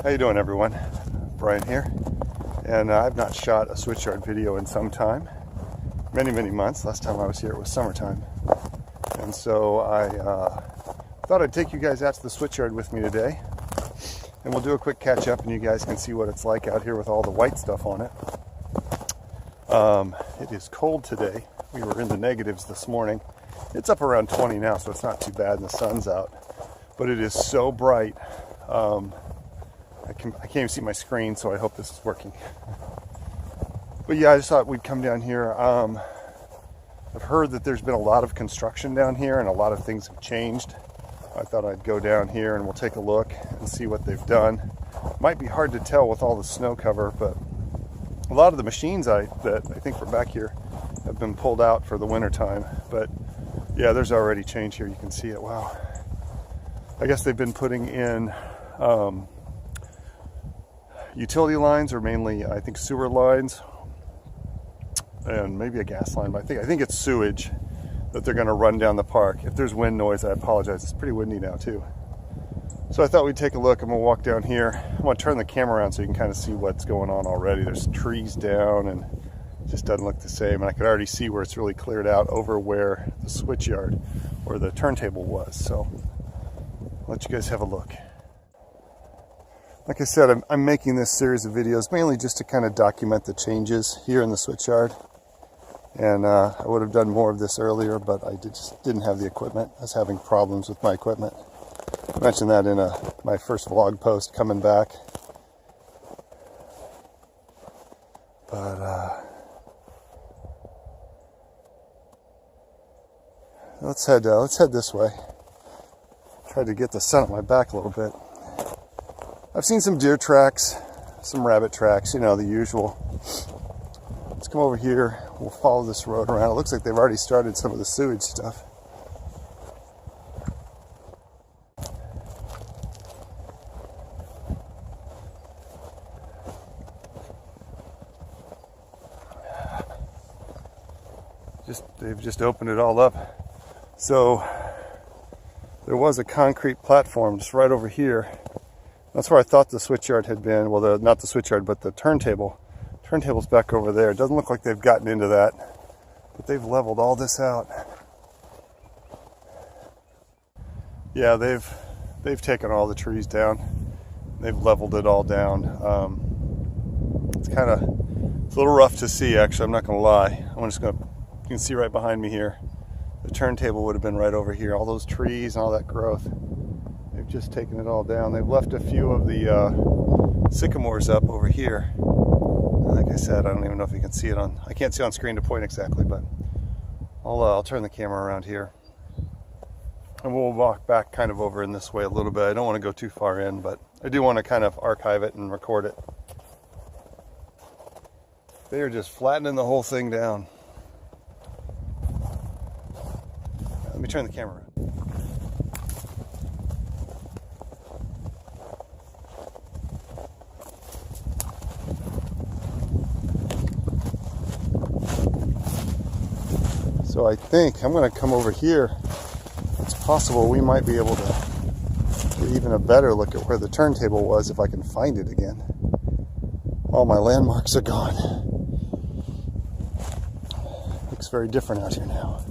How you doing, everyone? Brian here, and I've not shot a switchyard video in some time, many months. Last time I was here it was summertime, and so I thought I'd take you guys out to the switchyard with me today, and we'll do a quick catch up and you guys can see what it's like out here with all the white stuff on it. It is cold today. We were in the negatives this morning. It's up around 20 now, so it's not too bad and the sun's out, but it is so bright. I can't even see my screen, so I hope this is working. But yeah, I just thought we'd come down here. I've heard that there's been a lot of construction down here and a lot of things have changed. I thought I'd go down here and we'll take a look and see what they've done. Might be hard to tell with all the snow cover, but a lot of the machines that I think were back here have been pulled out for the winter time. But yeah, there's already change here. You can see it. Wow. I guess they've been putting in utility lines, or mainly I think sewer lines and maybe a gas line, but I think it's sewage that they're going to run down the park. If there's wind noise, I apologize. It's pretty windy now too. So I thought we'd take a look. I'm gonna walk down here. I want to turn the camera around so you can kind of see what's going on already. There's trees down and it just doesn't look the same, and I could already see where it's really cleared out over where the switchyard or the turntable was. So I'll let you guys have a look. Like I said, I'm making this series of videos mainly just to kind of document the changes here in the switchyard. And I would have done more of this earlier, but I just didn't have the equipment. I was having problems with my equipment. I mentioned that in my first vlog post coming back. But let's head this way. Tried to get the sun at my back a little bit. I've seen some deer tracks, some rabbit tracks, you know, the usual. Let's come over here. We'll follow this road around. It looks like they've already started some of the sewage stuff. They've just opened it all up. So there was a concrete platform just right over here. That's where I thought the switchyard had been. Well, not the switchyard, but the turntable. Turntable's back over there. It doesn't look like they've gotten into that, but they've leveled all this out. Yeah, they've taken all the trees down. They've leveled it all down. It's a little rough to see, actually. I'm not gonna lie. You can see right behind me here. The turntable would have been right over here. All those trees and all that growth. They've just taken it all down. They've left a few of the sycamores up over here. Like I said, I don't even know if you can see it on. I can't see on screen to point exactly, but I'll turn the camera around here, and we'll walk back kind of over in this way a little bit. I don't want to go too far in, but I do want to kind of archive it and record it. They are just flattening the whole thing down. Let me turn the camera around. So I think I'm going to come over here. It's possible we might be able to get even a better look at where the turntable was if I can find it again. All my landmarks are gone. Looks very different out here now.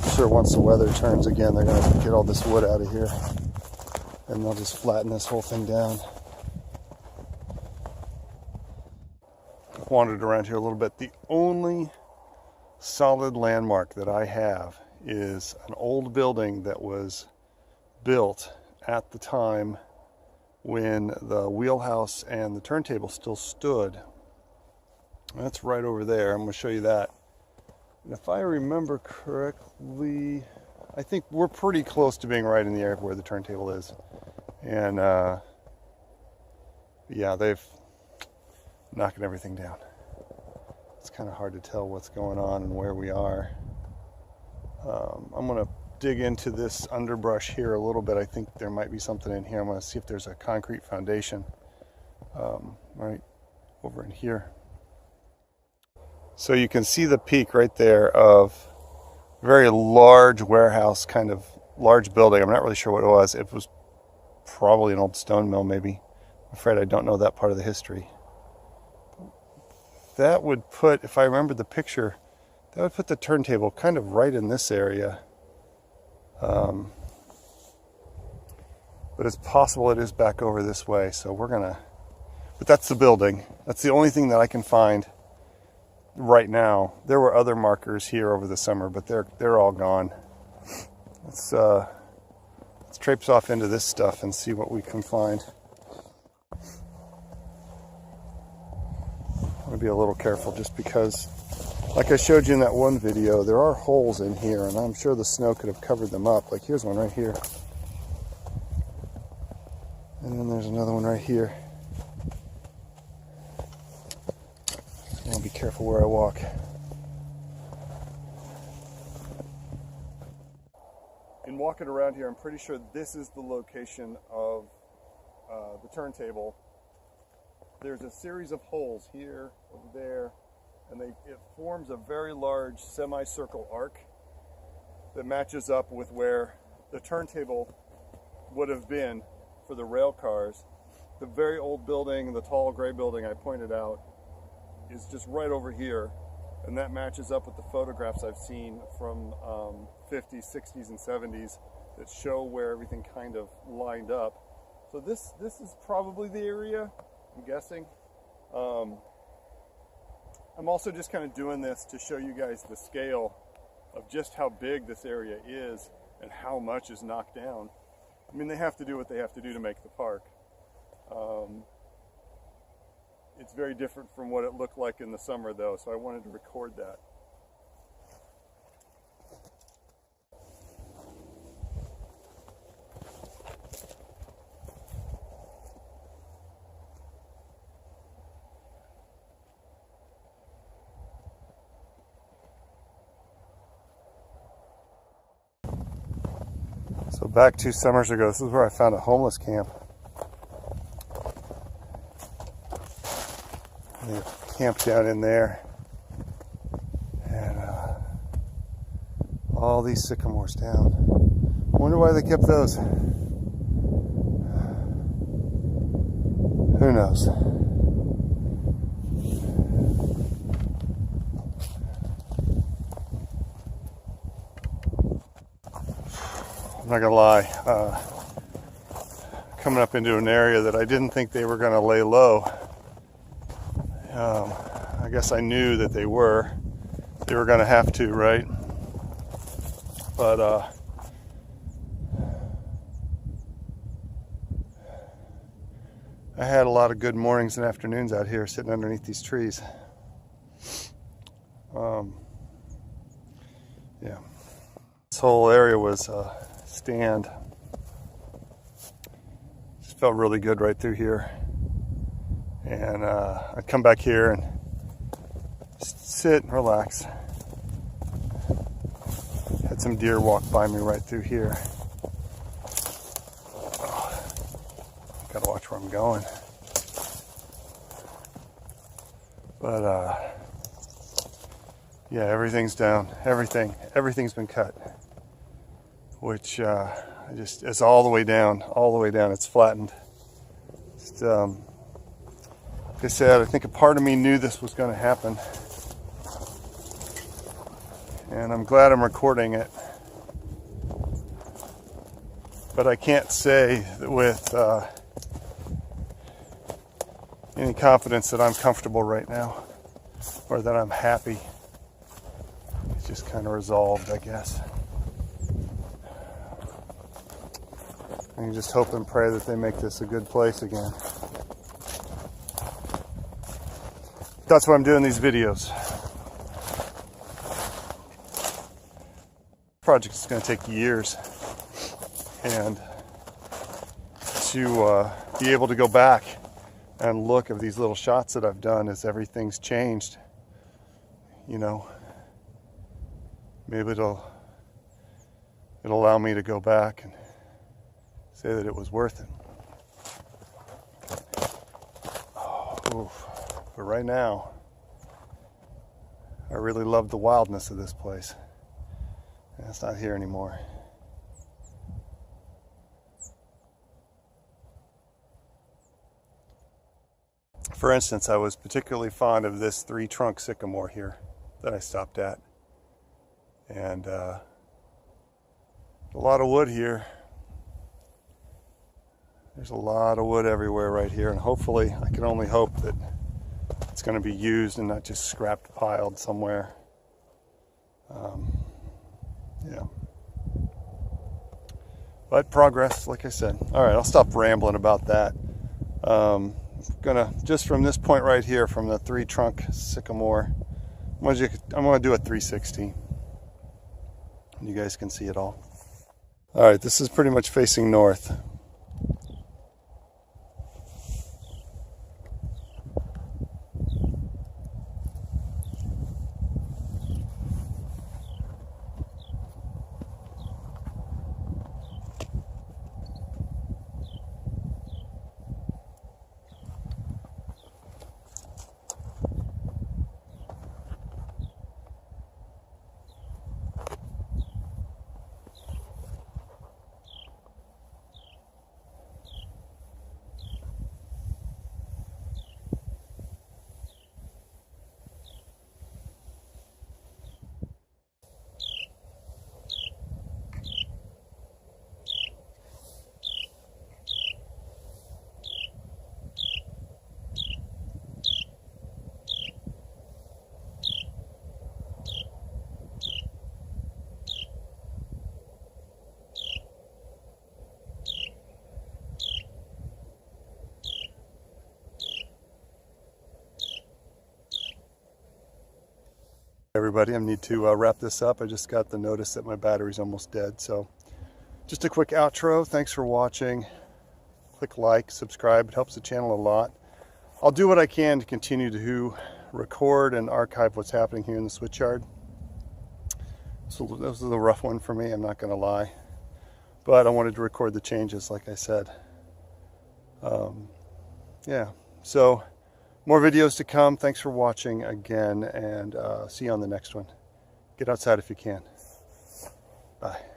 I'm sure once the weather turns again, they're going to get all this wood out of here and they'll just flatten this whole thing down. Wandered around here a little bit. The only solid landmark that I have is an old building that was built at the time when the wheelhouse and the turntable still stood. That's right over there. I'm going to show you that. And if I remember correctly, I think we're pretty close to being right in the area where the turntable is. And yeah, they've knocking everything down. It's kind of hard to tell what's going on and where we are. I'm going to dig into this underbrush here a little bit. I think there might be something in here. I'm going to see if there's a concrete foundation right over in here. So you can see the peak right there of a very large warehouse, kind of large building. I'm not really sure what it was. It was probably an old stone mill maybe. I'm afraid I don't know that part of the history. That would put, if I remember the picture, that would put the turntable kind of right in this area. But it's possible it is back over this way, so we're gonna, but that's the building. That's the only thing that I can find right now. There were other markers here over the summer, but they're all gone. Let's traipse off into this stuff and see what we can find. I'm gonna be a little careful just because, like I showed you in that one video, there are holes in here, and I'm sure the snow could have covered them up. Like here's one right here. And then there's another one right here. I want to be careful where I walk. In walking around here, I'm pretty sure this is the location of the turntable. There's a series of holes here, over there, and it forms a very large semicircle arc that matches up with where the turntable would have been for the rail cars. The very old building, the tall gray building I pointed out, is just right over here, and that matches up with the photographs I've seen from 50s, 60s, and 70s that show where everything kind of lined up. So this is probably the area, I'm guessing. I'm also just kind of doing this to show you guys the scale of just how big this area is and how much is knocked down. I mean, they have to do what they have to do to make the park. It's very different from what it looked like in the summer, though, so I wanted to record that. So back 2 summers ago, this is where I found a homeless camp. They camped down in there. And all these sycamores down. I wonder why they kept those. Who knows? I'm not gonna lie, coming up into an area that I didn't think they were gonna lay low. I guess I knew that they were gonna have to, right? But I had a lot of good mornings and afternoons out here sitting underneath these trees. Yeah, this whole area was stand. Just felt really good right through here. And I'd come back here and just sit and relax. Had some deer walk by me right through here. Oh, gotta watch where I'm going. But yeah, everything's down. Everything's been cut. Which it's all the way down, It's flattened. Just, like I said, I think a part of me knew this was going to happen, and I'm glad I'm recording it. But I can't say with any confidence that I'm comfortable right now, or that I'm happy. It's just kind of resolved, I guess. And you just hope and pray that they make this a good place again. That's why I'm doing these videos. The project is going to take years. And to be able to go back and look at these little shots that I've done as everything's changed, you know, maybe it'll allow me to go back and say that it was worth it. Oof. But right now, I really love the wildness of this place. And it's not here anymore. For instance, I was particularly fond of this 3-trunk sycamore here that I stopped at. And a lot of wood here. There's a lot of wood everywhere right here, and hopefully, I can only hope that it's going to be used and not just scrapped, piled somewhere. Yeah. But progress, like I said. All right, I'll stop rambling about that. Gonna, just from this point right here, from the 3-trunk sycamore, I'm gonna do a 360. You guys can see it all. All right, this is pretty much facing north. Everybody, I need to wrap this up. I just got the notice that my battery's almost dead. So just a quick outro. Thanks for watching. Click like, subscribe. It helps the channel a lot. I'll do what I can to continue to record and archive what's happening here in the switchyard. So that was a rough one for me, I'm not going to lie. But I wanted to record the changes, like I said. Yeah, so more videos to come. Thanks for watching again, and see you on the next one. Get outside if you can. Bye.